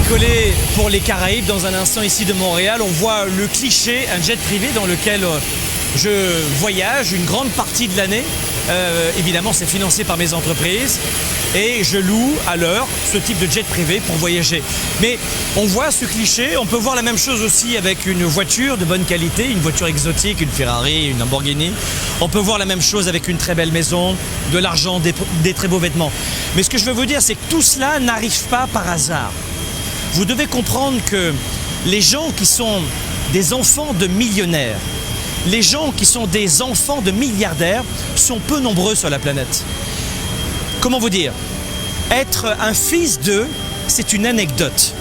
décoller pour les Caraïbes dans un instant ici de Montréal. On voit le cliché, un jet privé dans lequel je voyage une grande partie de l'année. Évidemment, c'est financé par mes entreprises et je loue à l'heure ce type de jet privé pour voyager. Mais on voit ce cliché, on peut voir la même chose aussi avec une voiture de bonne qualité, une voiture exotique, une Ferrari, une Lamborghini. On peut voir la même chose avec une très belle maison, de l'argent, des très beaux vêtements. Mais ce que je veux vous dire, c'est que tout cela n'arrive pas par hasard. Vous devez comprendre que les gens qui sont des enfants de millionnaires, les gens qui sont des enfants de milliardaires sont peu nombreux sur la planète. Comment vous dire? Être un fils d'eux, c'est une anecdote.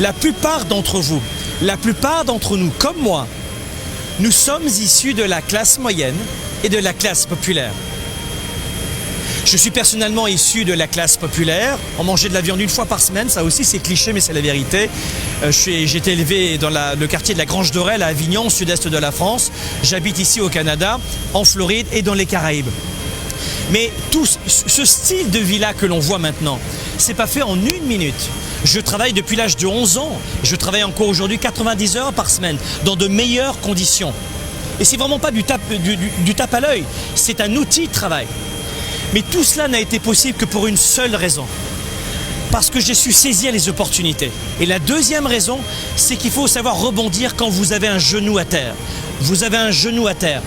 La plupart d'entre vous, la plupart d'entre nous, comme moi, nous sommes issus de la classe moyenne et de la classe populaire. Je suis personnellement issu de la classe populaire. On mangeait de la viande une fois par semaine, ça aussi c'est cliché mais c'est la vérité. J'ai été élevé dans le quartier de la Grange d'Orel à Avignon, au sud-est de la France. J'habite ici au Canada, en Floride et dans les Caraïbes. Mais tout ce style de vie-là que l'on voit maintenant, c'est pas fait en une minute. Je travaille depuis l'âge de 11 ans. Je travaille encore aujourd'hui 90 heures par semaine, dans de meilleures conditions. Et c'est vraiment pas du tape à l'œil, c'est un outil de travail. Mais tout cela n'a été possible que pour une seule raison. Parce que j'ai su saisir les opportunités. Et la deuxième raison, c'est qu'il faut savoir rebondir quand vous avez un genou à terre. Vous avez un genou à terre.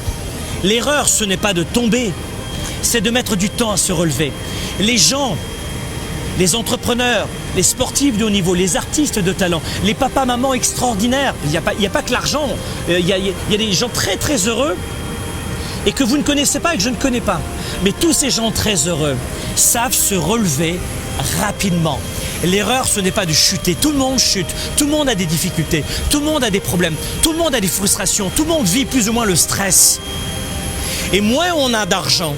L'erreur, ce n'est pas de tomber, c'est de mettre du temps à se relever. Les gens, les entrepreneurs, les sportifs de haut niveau, les artistes de talent, les papas, mamans extraordinaires, il n'y a pas que l'argent, il y a des gens très très heureux et que vous ne connaissez pas et que je ne connais pas. Mais tous ces gens très heureux savent se relever rapidement. L'erreur, ce n'est pas de chuter. Tout le monde chute, tout le monde a des difficultés, tout le monde a des problèmes, tout le monde a des frustrations, tout le monde vit plus ou moins le stress. Et moins on a d'argent,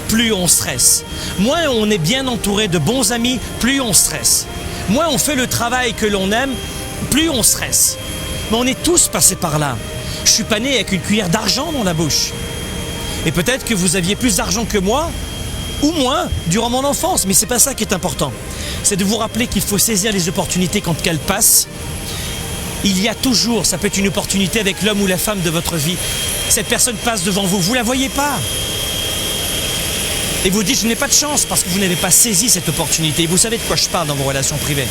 plus on stresse. Moins on est bien entouré de bons amis, plus on stresse. Moins on fait le travail que l'on aime, plus on stresse. Mais on est tous passés par là. Je suis pas né avec une cuillère d'argent dans la bouche. Et peut-être que vous aviez plus d'argent que moi, ou moins, durant mon enfance. Mais c'est pas ça qui est important. C'est de vous rappeler qu'il faut saisir les opportunités quand elles passent. Il y a toujours, ça peut être une opportunité avec l'homme ou la femme de votre vie. Cette personne passe devant vous, vous la voyez pas. Et vous dites, je n'ai pas de chance parce que vous n'avez pas saisi cette opportunité. Et vous savez de quoi je parle dans vos relations privées.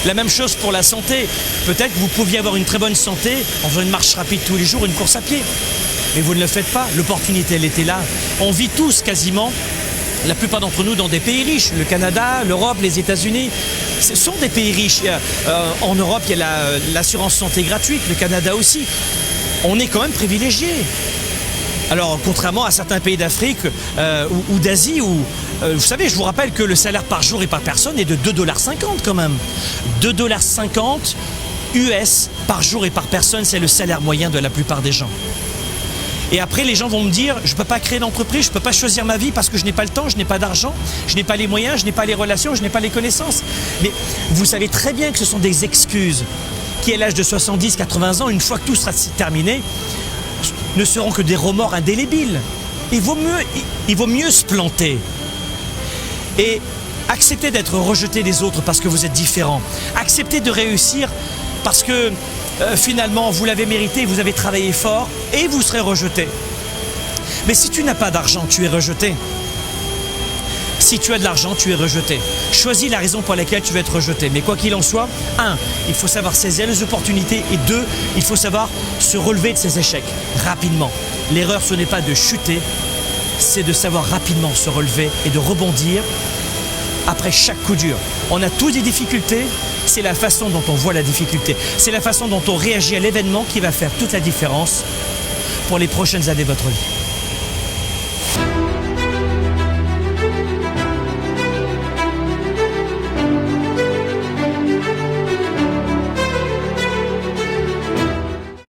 La même chose pour la santé. Peut-être que vous pouviez avoir une très bonne santé en faisant une marche rapide tous les jours, une course à pied. Mais vous ne le faites pas. L'opportunité, elle était là. On vit tous quasiment, la plupart d'entre nous, dans des pays riches. Le Canada, l'Europe, les États-Unis. Ce sont des pays riches. En Europe, il y a l'assurance santé gratuite. Le Canada aussi. On est quand même privilégiés. Alors, contrairement à certains pays d'Afrique ou d'Asie, où, vous savez, je vous rappelle que le salaire par jour et par personne est de 2,50 $ quand même. 2,50 $ US par jour et par personne, c'est le salaire moyen de la plupart des gens. Et après, les gens vont me dire, je ne peux pas créer d'entreprise, je ne peux pas choisir ma vie parce que je n'ai pas le temps, je n'ai pas d'argent, je n'ai pas les moyens, je n'ai pas les relations, je n'ai pas les connaissances. Mais vous savez très bien que ce sont des excuses qui, à l'âge de 70, 80 ans, une fois que tout sera terminé, ne seront que des remords indélébiles. Il vaut mieux se planter et accepter d'être rejeté des autres parce que vous êtes différent. Accepter de réussir parce que finalement vous l'avez mérité, vous avez travaillé fort et vous serez rejeté. Mais si tu n'as pas d'argent, tu es rejeté. Si tu as de l'argent, tu es rejeté. Choisis la raison pour laquelle tu vas être rejeté. Mais quoi qu'il en soit, 1, il faut savoir saisir les opportunités et 2, il faut savoir se relever de ses échecs rapidement. L'erreur, ce n'est pas de chuter, c'est de savoir rapidement se relever et de rebondir après chaque coup dur. On a tous des difficultés, c'est la façon dont on voit la difficulté. C'est la façon dont on réagit à l'événement qui va faire toute la différence pour les prochaines années de votre vie.